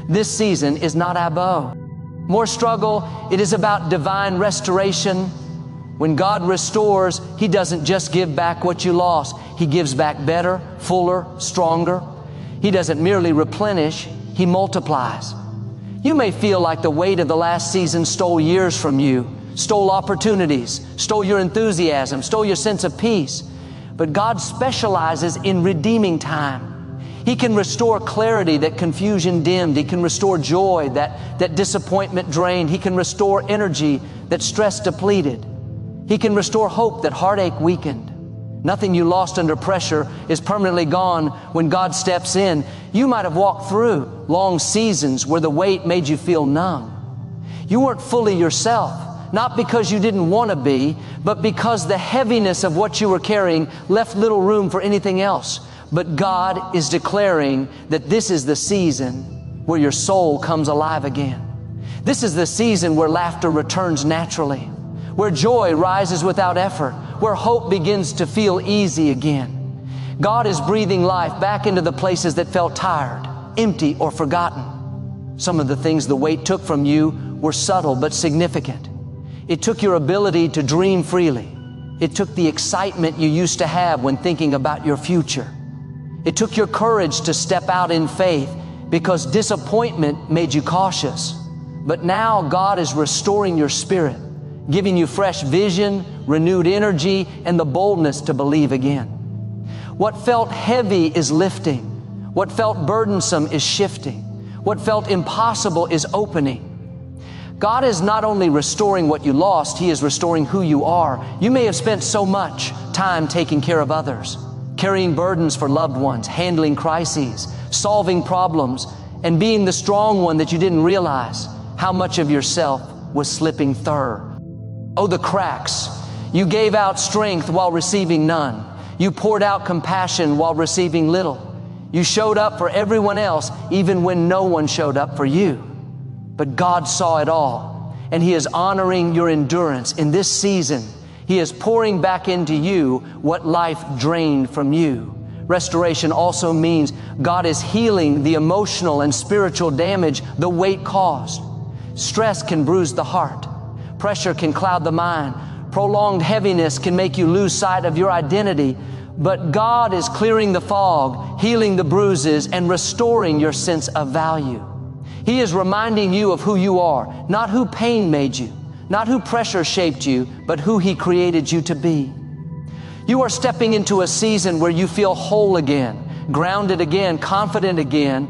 This season is not abo. More struggle, it is about divine restoration. When God restores, He doesn't just give back what you lost. He gives back better, fuller, stronger. He doesn't merely replenish, He multiplies. You may feel like the weight of the last season stole years from you, stole opportunities, stole your enthusiasm, stole your sense of peace. But God specializes in redeeming time. He can restore clarity that confusion dimmed. He can restore joy that disappointment drained. He can restore energy that stress depleted. He can restore hope that heartache weakened. Nothing you lost under pressure is permanently gone when God steps in. You might have walked through long seasons where the weight made you feel numb. You weren't fully yourself, not because you didn't want to be, but because the heaviness of what you were carrying left little room for anything else. But God is declaring that this is the season where your soul comes alive again. This is the season where laughter returns naturally, where joy rises without effort, where hope begins to feel easy again. God is breathing life back into the places that felt tired, empty, or forgotten. Some of the things the weight took from you were subtle but significant. It took your ability to dream freely. It took the excitement you used to have when thinking about your future. It took your courage to step out in faith because disappointment made you cautious. But now God is restoring your spirit, giving you fresh vision, renewed energy, and the boldness to believe again. What felt heavy is lifting. What felt burdensome is shifting. What felt impossible is opening. God is not only restoring what you lost, He is restoring who you are. You may have spent so much time taking care of others, carrying burdens for loved ones, handling crises, solving problems, and being the strong one that you didn't realize how much of yourself was slipping through. Oh, the cracks. You gave out strength while receiving none. You poured out compassion while receiving little. You showed up for everyone else even when no one showed up for you. But God saw it all, and He is honoring your endurance in this season. He is pouring back into you what life drained from you. Restoration also means God is healing the emotional and spiritual damage the weight caused. Stress can bruise the heart. Pressure can cloud the mind. Prolonged heaviness can make you lose sight of your identity. But God is clearing the fog, healing the bruises, and restoring your sense of value. He is reminding you of who you are, not who pain made you, not who pressure shaped you, but who He created you to be. You are stepping into a season where you feel whole again, grounded again, confident again,